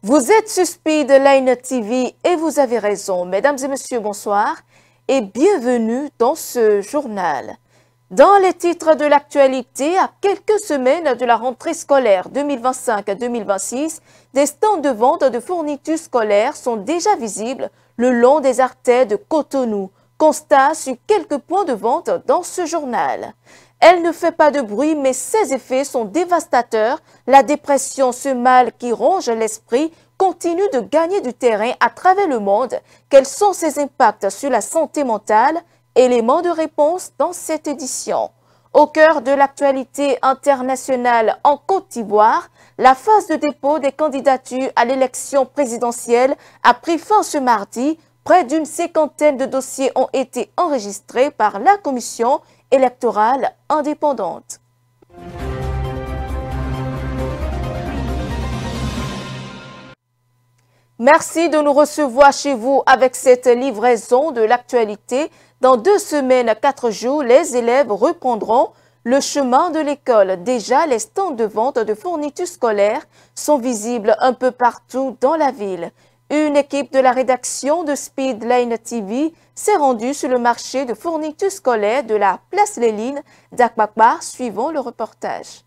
Vous êtes sur Speedline TV et vous avez raison. Mesdames et messieurs, bonsoir et bienvenue dans ce journal. Dans les titres de l'actualité, à quelques semaines de la rentrée scolaire 2025-2026, des stands de vente de fournitures scolaires sont déjà visibles le long des artères de Cotonou. Constat sur quelques points de vente dans ce journal. Elle ne fait pas de bruit, mais ses effets sont dévastateurs. La dépression, ce mal qui ronge l'esprit, continue de gagner du terrain à travers le monde. Quels sont ses impacts sur la santé mentale? Éléments de réponse dans cette édition. Au cœur de l'actualité internationale en Côte d'Ivoire, la phase de dépôt des candidatures à l'élection présidentielle a pris fin ce mardi. Près d'une cinquantaine de dossiers ont été enregistrés par la commission électorale indépendante. Merci de nous recevoir chez vous avec cette livraison de l'actualité. Dans 2 semaines, 4 jours, les élèves reprendront le chemin de l'école. Déjà, les stands de vente de fournitures scolaires sont visibles un peu partout dans la ville. Une équipe de la rédaction de Speedline TV s'est rendue sur le marché de fournitures scolaires de la place Léline d'Akbakbar, suivant le reportage.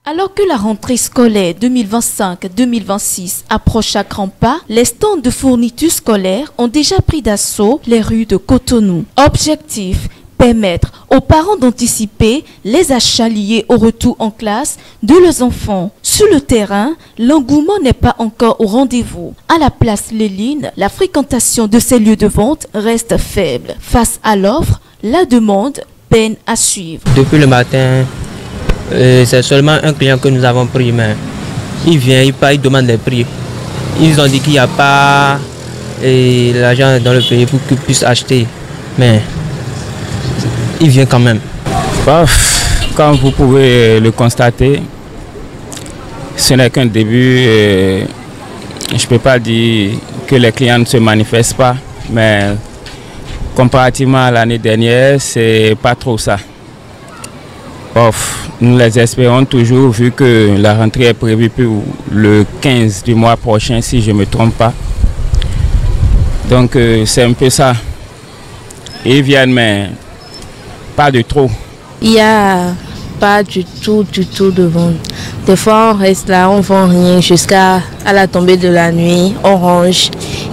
Alors que la rentrée scolaire 2025-2026 approche à grands pas, les stands de fournitures scolaires ont déjà pris d'assaut les rues de Cotonou. Objectif: permettre aux parents d'anticiper les achats liés au retour en classe de leurs enfants. Sur le terrain, l'engouement n'est pas encore au rendez-vous. À la place Léline, la fréquentation de ces lieux de vente reste faible. Face à l'offre, la demande peine à suivre. Depuis le matin, c'est seulement un client que nous avons pris, mais il vient, il demande les prix. Ils ont dit qu'il n'y a pas l'argent dans le pays pour qu'ils puissent acheter, mais il vient quand même. Comme vous pouvez le constater, ce n'est qu'un début. Je ne peux pas dire que les clients ne se manifestent pas, mais comparativement à l'année dernière, c'est pas trop ça. Nous les espérons toujours, vu que la rentrée est prévue pour le 15 du mois prochain, si je ne me trompe pas. Donc c'est un peu ça. Ils viennent, mais pas de trop. Il n'y a pas du tout de vente. Des fois, on reste là, on ne vend rien jusqu'à la tombée de la nuit, on range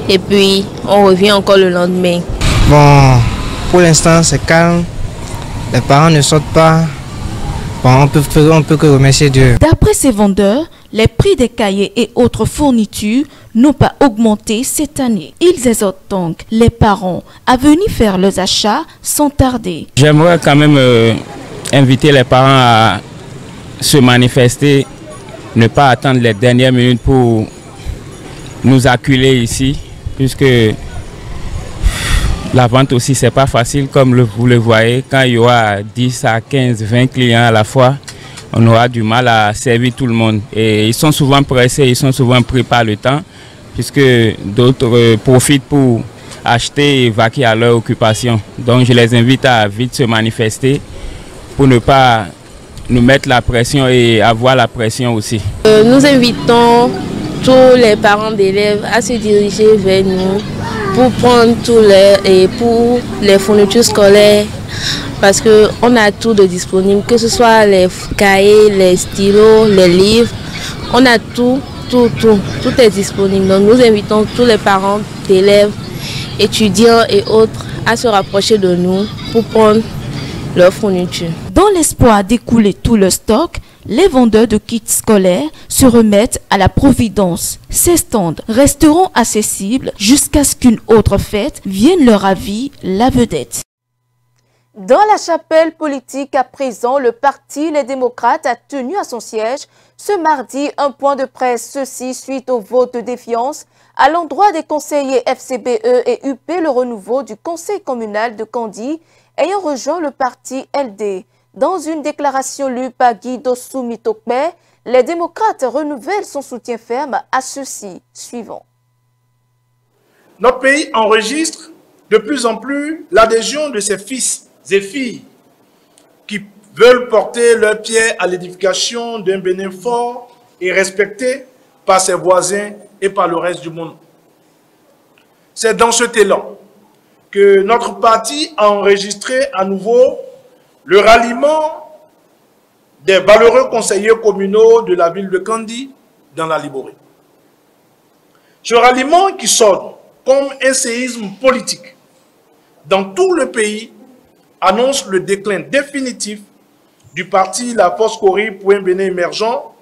et puis on revient encore le lendemain. Bon, pour l'instant, c'est calme. Les parents ne sortent pas. Bon, on peut que remercier Dieu. D'après ces vendeurs, les prix des cahiers et autres fournitures n'ont pas augmenté cette année. Ils exhortent donc les parents à venir faire leurs achats sans tarder. J'aimerais quand même inviter les parents à se manifester, ne pas attendre les dernières minutes pour nous acculer ici, puisque la vente aussi, c'est pas facile, comme vous le voyez. Quand il y aura 10 à 15, 20 clients à la fois, on aura du mal à servir tout le monde. Et ils sont souvent pressés, ils sont souvent pris par le temps, puisque d'autres profitent pour acheter et vaquer à leur occupation. Donc je les invite à vite se manifester pour ne pas nous mettre la pression et avoir la pression aussi. Nous invitons tous les parents d'élèves à se diriger vers nous pour prendre pour les fournitures scolaires, parce qu'on a tout de disponible, que ce soit les cahiers, les stylos, les livres, on a tout est disponible. Donc nous invitons tous les parents d'élèves, étudiants et autres à se rapprocher de nous pour prendre leurs fournitures. Dans l'espoir d'écouler tout le stock, les vendeurs de kits scolaires se remettent à la providence. Ces stands resteront accessibles jusqu'à ce qu'une autre fête vienne leur avis la vedette. Dans la chapelle politique à présent, le parti Les Démocrates a tenu à son siège ce mardi un point de presse, ceci suite au vote de défiance à l'endroit des conseillers FCBE et UP Le Renouveau du conseil communal de Kandy ayant rejoint le parti LD. Dans une déclaration lue par Guy Dossou-Mitokpe, les démocrates renouvellent son soutien ferme à ceux-ci. Suivant. Notre pays enregistre de plus en plus l'adhésion de ses fils et filles qui veulent porter leur pierre à l'édification d'un Bénin fort et respecté par ses voisins et par le reste du monde. C'est dans cet élan que notre parti a enregistré à nouveau le ralliement des valeureux conseillers communaux de la ville de Kandi dans la Liborée. Ce ralliement qui sonne comme un séisme politique dans tout le pays annonce le déclin définitif du parti La Force Cori pour un Bénin émergent,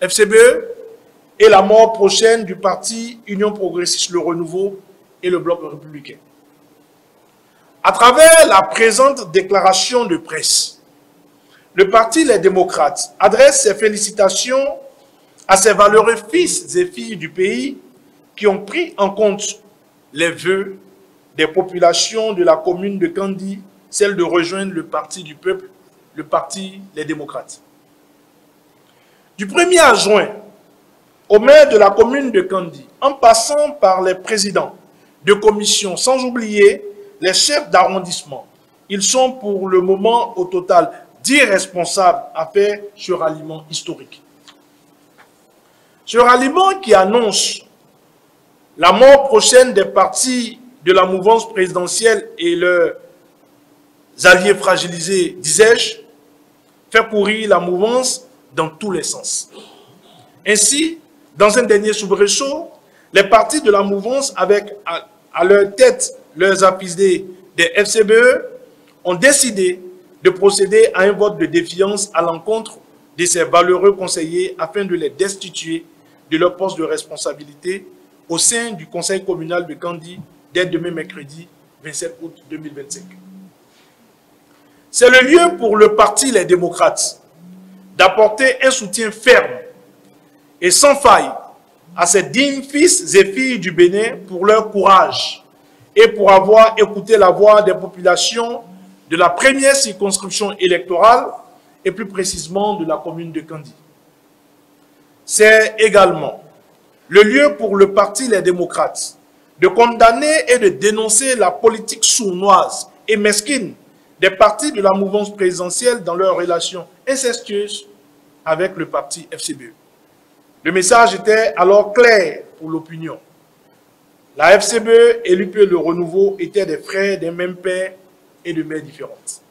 FCBE, et la mort prochaine du parti Union Progressiste Le Renouveau et le Bloc républicain. À travers la présente déclaration de presse, le parti Les Démocrates adresse ses félicitations à ces valeureux fils et filles du pays qui ont pris en compte les vœux des populations de la commune de Kandi, celle de rejoindre le parti du peuple, le parti Les Démocrates. Du 1er juin au maire de la commune de Kandi, en passant par les présidents de commission, sans oublier les chefs d'arrondissement, ils sont pour le moment au total 10 responsables à faire ce ralliement historique. Ce ralliement qui annonce la mort prochaine des partis de la mouvance présidentielle et leurs alliés fragilisés, disais-je, fait courir la mouvance dans tous les sens. Ainsi, dans un dernier soubresaut, les partis de la mouvance, avec à leur tête leurs affiliés des FCBE, ont décidé de procéder à un vote de défiance à l'encontre de ces valeureux conseillers afin de les destituer de leur poste de responsabilité au sein du conseil communal de Kandi dès demain mercredi 27 août 2025. C'est le lieu pour le parti Les Démocrates d'apporter un soutien ferme et sans faille à ces dignes fils et filles du Bénin pour leur courage et pour avoir écouté la voix des populations de la première circonscription électorale et plus précisément de la commune de Kandi. C'est également le lieu pour le parti Les Démocrates de condamner et de dénoncer la politique sournoise et mesquine des partis de la mouvance présidentielle dans leurs relations incestueuses avec le parti FCBE. Le message était alors clair pour l'opinion. La FCBE et l'UP Le Renouveau étaient des frères d'un même père et de mères différentes.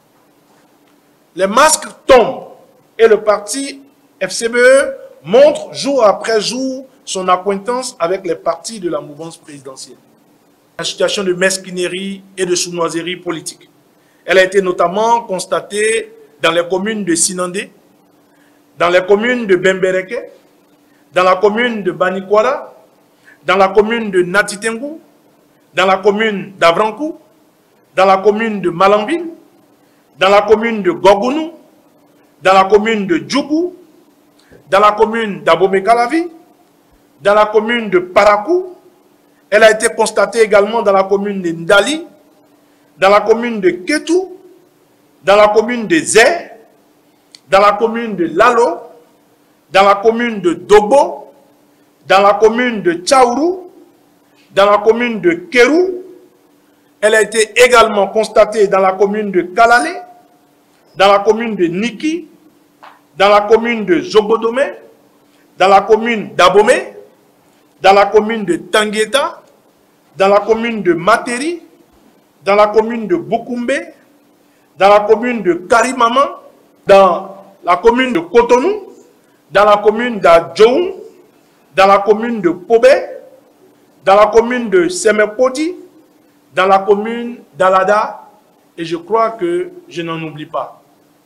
Les masques tombent et le parti FCBE montre jour après jour son acquaintance avec les partis de la mouvance présidentielle. La situation de mesquinerie et de sournoiserie politique. Elle a été notamment constatée dans les communes de Sinandé, dans les communes de Bembereke, dans la commune de Banikwara, dans la commune de Natitengu, dans la commune d'Avrankou, dans la commune de Malambine, dans la commune de Gogounou, dans la commune de Djougou, dans la commune d'Abomey-Calavi, dans la commune de Parakou. Elle a été constatée également dans la commune de Ndali, dans la commune de Ketou, dans la commune de Zé, dans la commune de Lalo, dans la commune de Dobo, dans la commune de Tchaourou, dans la commune de Kérou. Elle a été également constatée dans la commune de Kalale, dans la commune de Niki, dans la commune de Zobodomé, dans la commune d'Abomey, dans la commune de Tangueta, dans la commune de Materi, dans la commune de Bukumbe, dans la commune de Karimama, dans la commune de Cotonou, dans la commune d'Adjoum, dans la commune de Pobé, dans la commune de Semepodi, dans la commune d'Alada, et je crois que je n'en oublie pas,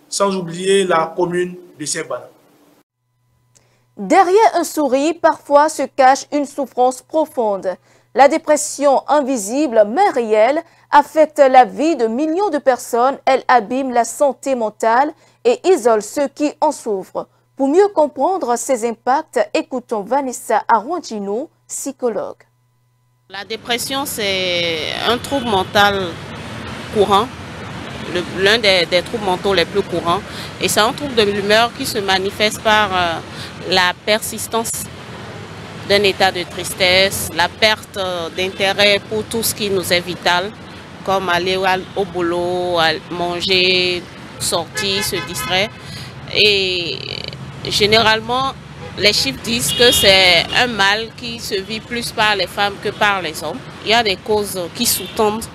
sans oublier la commune de Saint-Bana. Derrière un sourire, parfois se cache une souffrance profonde. La dépression invisible mais réelle affecte la vie de millions de personnes. Elle abîme la santé mentale et isole ceux qui en souffrent. Pour mieux comprendre ces impacts, écoutons Vanessa Arwandino, psychologue. La dépression, c'est un trouble mental courant, l'un des troubles mentaux les plus courants. Et c'est un trouble de l'humeur qui se manifeste par la persistance d'un état de tristesse, la perte d'intérêt pour tout ce qui nous est vital, comme aller au boulot, manger, sortir, se distraire. Et généralement, les chiffres disent que c'est un mal qui se vit plus par les femmes que par les hommes. Il y a des causes qui sous-tendent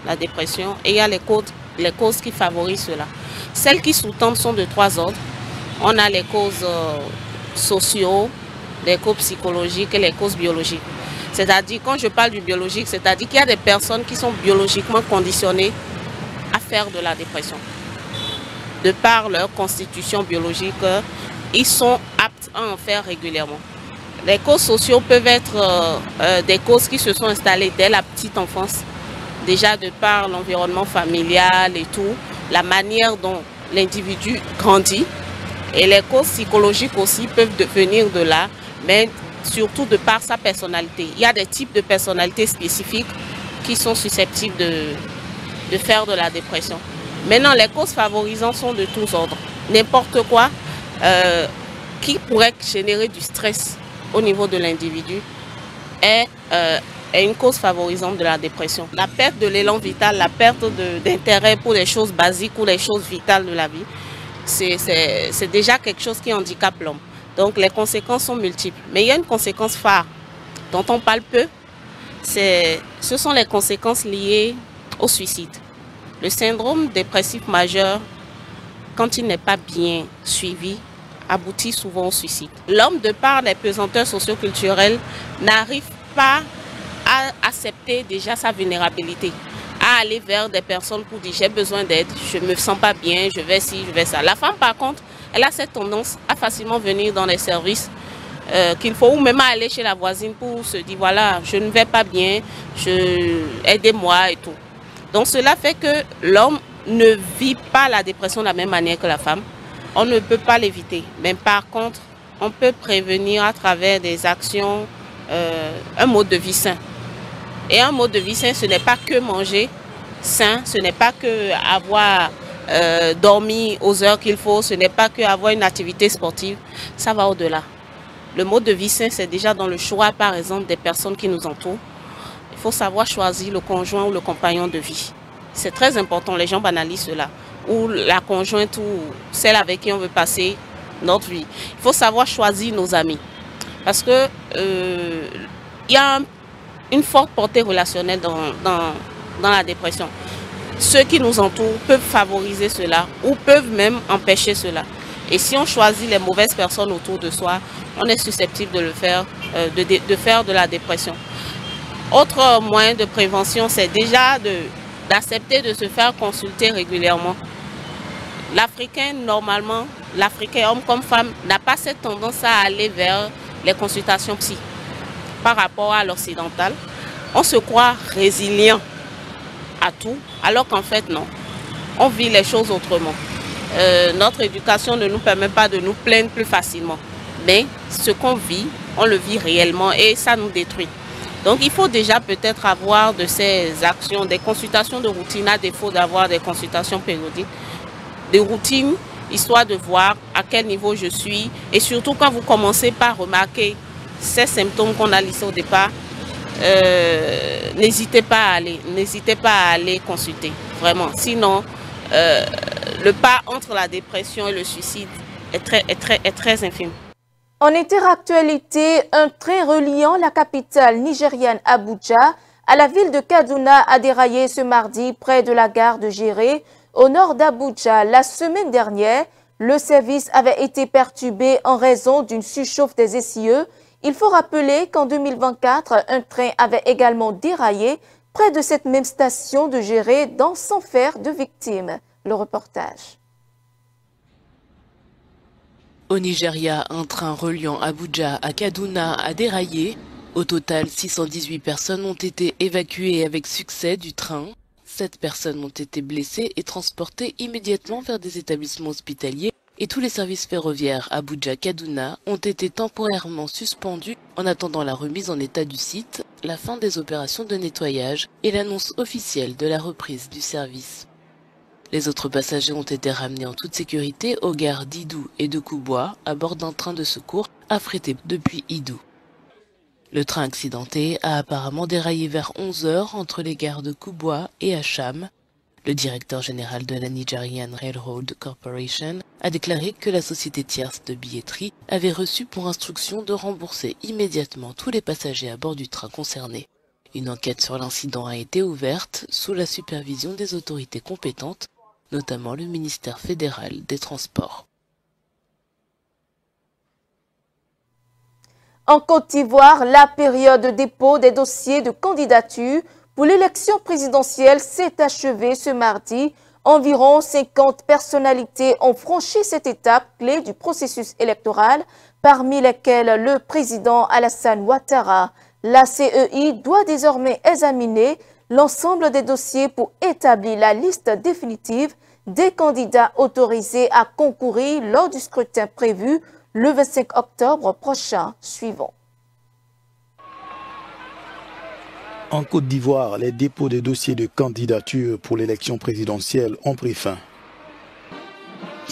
la dépression et il y a les causes qui favorisent cela. Celles qui sous-tendent sont de 3 ordres. On a les causes sociaux, les causes psychologiques et les causes biologiques. C'est-à-dire, quand je parle du biologique, c'est-à-dire qu'il y a des personnes qui sont biologiquement conditionnées à faire de la dépression. De par leur constitution biologique, ils sont aptes à en faire régulièrement. Les causes sociaux peuvent être des causes qui se sont installées dès la petite enfance, déjà de par l'environnement familial et tout, la manière dont l'individu grandit. Et les causes psychologiques aussi peuvent venir de là, mais surtout de par sa personnalité. Il y a des types de personnalités spécifiques qui sont susceptibles de faire de la dépression. Maintenant, les causes favorisantes sont de tous ordres. N'importe quoi qui pourrait générer du stress au niveau de l'individu est une cause favorisante de la dépression. La perte de l'élan vital, la perte d'intérêt pour les choses basiques ou les choses vitales de la vie, c'est déjà quelque chose qui handicape l'homme. Donc les conséquences sont multiples. Mais il y a une conséquence phare dont on parle peu, ce sont les conséquences liées au suicide. Le syndrome dépressif majeur, quand il n'est pas bien suivi, aboutit souvent au suicide. L'homme, de par les pesanteurs socioculturelles, n'arrive pas à accepter déjà sa vulnérabilité, à aller vers des personnes pour dire j'ai besoin d'aide, je ne me sens pas bien, je vais ci, je vais ça. La femme, par contre, elle a cette tendance à facilement venir dans les services qu'il faut, ou même à aller chez la voisine pour se dire voilà, je ne vais pas bien, aidez-moi et tout. Donc cela fait que l'homme ne vit pas la dépression de la même manière que la femme. On ne peut pas l'éviter, mais par contre, on peut prévenir à travers des actions, un mode de vie sain. Et un mode de vie sain, ce n'est pas que manger sain, ce n'est pas que avoir dormi aux heures qu'il faut, ce n'est pas que avoir une activité sportive, ça va au-delà. Le mode de vie sain, c'est déjà dans le choix, par exemple, des personnes qui nous entourent. Il faut savoir choisir le conjoint ou le compagnon de vie. C'est très important, les gens banalisent cela. Ou la conjointe ou celle avec qui on veut passer notre vie. Il faut savoir choisir nos amis. Parce que il y a une forte portée relationnelle dans la dépression. Ceux qui nous entourent peuvent favoriser cela ou peuvent même empêcher cela. Et si on choisit les mauvaises personnes autour de soi, on est susceptible de faire de la dépression. Autre moyen de prévention, c'est déjà d'accepter de se faire consulter régulièrement. L'Africain, normalement, l'Africain, homme comme femme, n'a pas cette tendance à aller vers les consultations psy par rapport à l'occidental. On se croit résilient à tout, alors qu'en fait, non. On vit les choses autrement. Notre éducation ne nous permet pas de nous plaindre plus facilement. Mais ce qu'on vit, on le vit réellement et ça nous détruit. Donc il faut déjà peut-être avoir de ces actions, des consultations de routine, à défaut d'avoir des consultations périodiques, des routines, histoire de voir à quel niveau je suis. Et surtout quand vous commencez par remarquer ces symptômes qu'on a listés au départ, n'hésitez pas à aller consulter, vraiment. Sinon, le pas entre la dépression et le suicide est très infime. En interactualité, un train reliant la capitale nigériane Abuja à la ville de Kaduna a déraillé ce mardi près de la gare de Géré, au nord d'Abuja. La semaine dernière, le service avait été perturbé en raison d'une surchauffe des essieux. Il faut rappeler qu'en 2024, un train avait également déraillé près de cette même station de Géré sans faire de victimes. Le reportage. Au Nigeria, un train reliant Abuja à Kaduna a déraillé. Au total, 618 personnes ont été évacuées avec succès du train. 7 personnes ont été blessées et transportées immédiatement vers des établissements hospitaliers. Et tous les services ferroviaires Abuja-Kaduna ont été temporairement suspendus en attendant la remise en état du site, la fin des opérations de nettoyage et l'annonce officielle de la reprise du service. Les autres passagers ont été ramenés en toute sécurité aux gares d'Idou et de Kubwa à bord d'un train de secours affrété depuis Idou. Le train accidenté a apparemment déraillé vers 11 h entre les gares de Kubwa et Acham. Le directeur général de la Nigerian Railroad Corporation a déclaré que la société tierce de billetterie avait reçu pour instruction de rembourser immédiatement tous les passagers à bord du train concerné. Une enquête sur l'incident a été ouverte sous la supervision des autorités compétentes, notamment le ministère fédéral des Transports. En Côte d'Ivoire, la période de dépôt des dossiers de candidature pour l'élection présidentielle s'est achevée ce mardi. Environ 50 personnalités ont franchi cette étape clé du processus électoral, parmi lesquelles le président Alassane Ouattara. La CEI doit désormais examiner l'ensemble des dossiers pour établir la liste définitive des candidats autorisés à concourir lors du scrutin prévu le 25 octobre prochain. Suivant. En Côte d'Ivoire, les dépôts des dossiers de candidature pour l'élection présidentielle ont pris fin.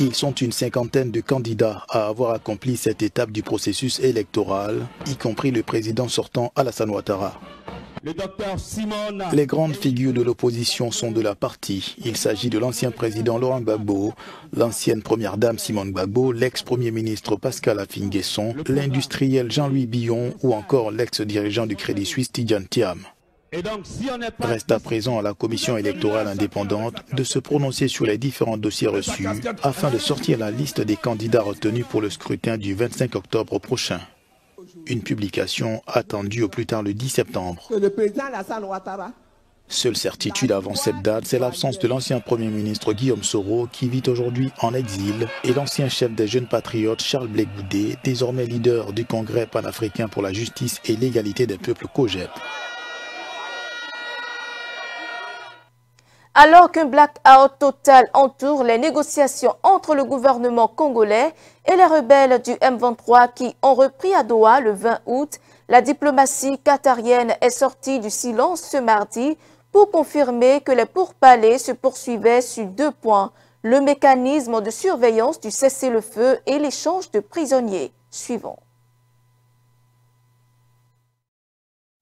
Ils sont une cinquantaine de candidats à avoir accompli cette étape du processus électoral, y compris le président sortant Alassane Ouattara. Les grandes figures de l'opposition sont de la partie. Il s'agit de l'ancien président Laurent Gbagbo, l'ancienne première dame Simone Gbagbo, l'ex-premier ministre Pascal Affi-N'Guesson, l'industriel Jean-Louis Billon ou encore l'ex-dirigeant du Crédit Suisse Tidjane Thiam. Reste à présent à la commission électorale indépendante de se prononcer sur les différents dossiers reçus afin de sortir la liste des candidats retenus pour le scrutin du 25 octobre prochain. Une publication attendue au plus tard le 10 septembre. Seule certitude avant cette date, c'est l'absence de l'ancien Premier ministre Guillaume Soro qui vit aujourd'hui en exil et l'ancien chef des jeunes patriotes Charles Blé Goudé, désormais leader du Congrès panafricain pour la justice et l'égalité des peuples COJEP. Alors qu'un blackout total entoure les négociations entre le gouvernement congolais et les rebelles du M23 qui ont repris à Doha le 20 août, la diplomatie qatarienne est sortie du silence ce mardi pour confirmer que les pourparlers se poursuivaient sur 2 points, le mécanisme de surveillance du cessez-le-feu et l'échange de prisonniers. Suivant.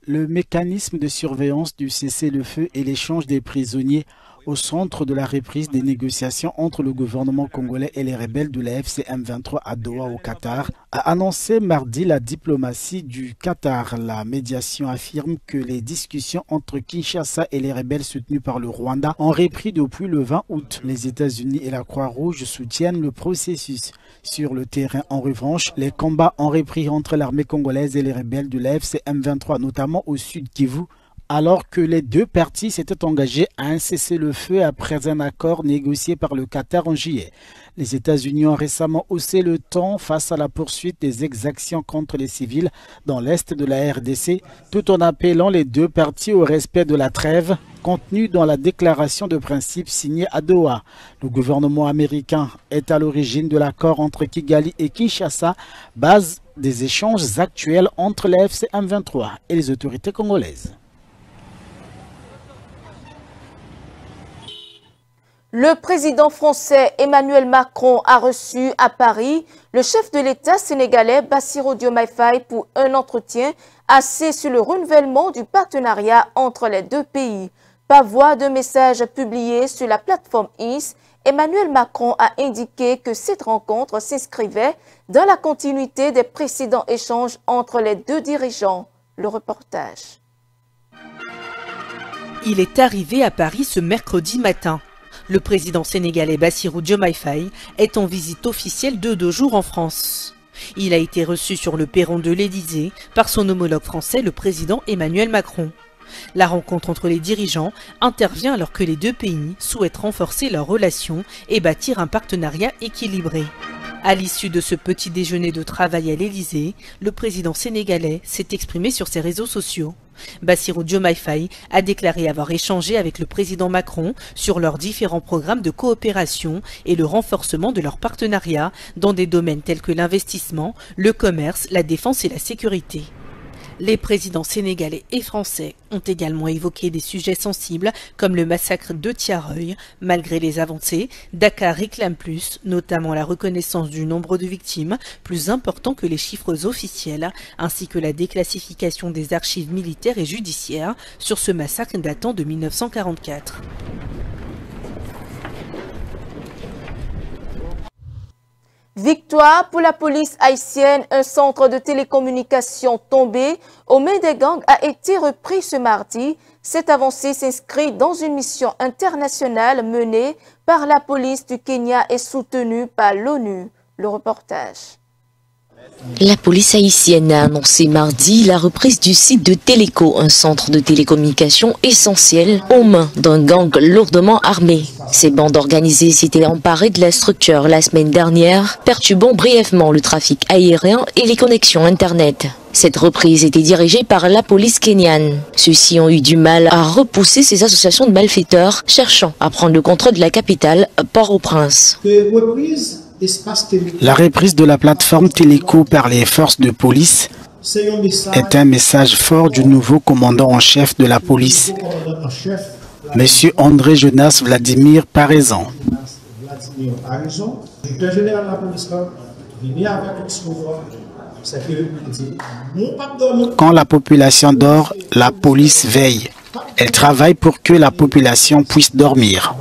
Le mécanisme de surveillance du cessez-le-feu et l'échange des prisonniers au centre de la reprise des négociations entre le gouvernement congolais et les rebelles de la FCM23 à Doha au Qatar, a annoncé mardi la diplomatie du Qatar. La médiation affirme que les discussions entre Kinshasa et les rebelles soutenus par le Rwanda ont repris depuis le 20 août. Les États-Unis et la Croix-Rouge soutiennent le processus. Sur le terrain, en revanche, les combats ont repris entre l'armée congolaise et les rebelles de la FCM23, notamment au sud Kivu, alors que les deux parties s'étaient engagées à un cessez-le-feu après un accord négocié par le Qatar en juillet. Les États-Unis ont récemment haussé le ton face à la poursuite des exactions contre les civils dans l'est de la RDC, tout en appelant les deux parties au respect de la trêve contenue dans la déclaration de principe signée à Doha. Le gouvernement américain est à l'origine de l'accord entre Kigali et Kinshasa, base des échanges actuels entre la FCM23 et les autorités congolaises. Le président français Emmanuel Macron a reçu à Paris le chef de l'État sénégalais Bassirou Diomaye Faye pour un entretien axé sur le renouvellement du partenariat entre les deux pays. Par voie de message publié sur la plateforme X, Emmanuel Macron a indiqué que cette rencontre s'inscrivait dans la continuité des précédents échanges entre les deux dirigeants. Le reportage. Il est arrivé à Paris ce mercredi matin. Le président sénégalais Bassirou Diomaye Faye est en visite officielle de 2 jours en France. Il a été reçu sur le perron de l'Élysée par son homologue français, le président Emmanuel Macron. La rencontre entre les dirigeants intervient alors que les deux pays souhaitent renforcer leurs relations et bâtir un partenariat équilibré. À l'issue de ce petit déjeuner de travail à l'Élysée, le président sénégalais s'est exprimé sur ses réseaux sociaux. Bassirou Diomaye Faye a déclaré avoir échangé avec le président Macron sur leurs différents programmes de coopération et le renforcement de leur partenariat dans des domaines tels que l'investissement, le commerce, la défense et la sécurité. Les présidents sénégalais et français ont également évoqué des sujets sensibles comme le massacre de Thiaroye. Malgré les avancées, Dakar réclame plus, notamment la reconnaissance du nombre de victimes, plus important que les chiffres officiels, ainsi que la déclassification des archives militaires et judiciaires sur ce massacre datant de 1944. Victoire pour la police haïtienne, un centre de télécommunications tombé aux mains des gangs a été repris ce mardi. Cette avancée s'inscrit dans une mission internationale menée par la police du Kenya et soutenue par l'ONU. Le reportage. La police haïtienne a annoncé mardi la reprise du site de Téléco, un centre de télécommunications essentiel aux mains d'un gang lourdement armé. Ces bandes organisées s'étaient emparées de la structure la semaine dernière, perturbant brièvement le trafic aérien et les connexions Internet. Cette reprise était dirigée par la police kenyane. Ceux-ci ont eu du mal à repousser ces associations de malfaiteurs cherchant à prendre le contrôle de la capitale, Port-au-Prince. La reprise de la plateforme Téléco par les forces de police est un message fort du nouveau commandant en chef de la police, Monsieur André Jonas Vladimir Paraison. Quand la population dort, la police veille. Elle travaille pour que la population puisse dormir.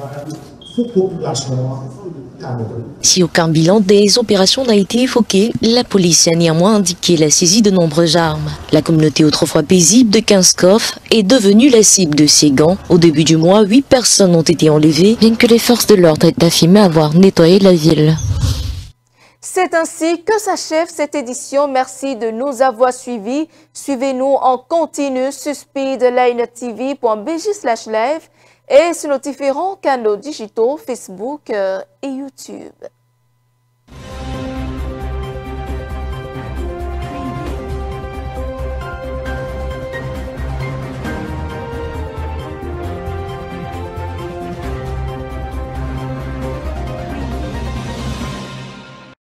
Si aucun bilan des opérations n'a été évoqué, la police a néanmoins indiqué la saisie de nombreuses armes. La communauté autrefois paisible de Kinskov est devenue la cible de ces gangs. Au début du mois, 8 personnes ont été enlevées, bien que les forces de l'ordre aient affirmé avoir nettoyé la ville. C'est ainsi que s'achève cette édition. Merci de nous avoir suivis. Suivez-nous en continu sur speedlinetv.bj/live et sur nos différents canaux digitaux Facebook et YouTube.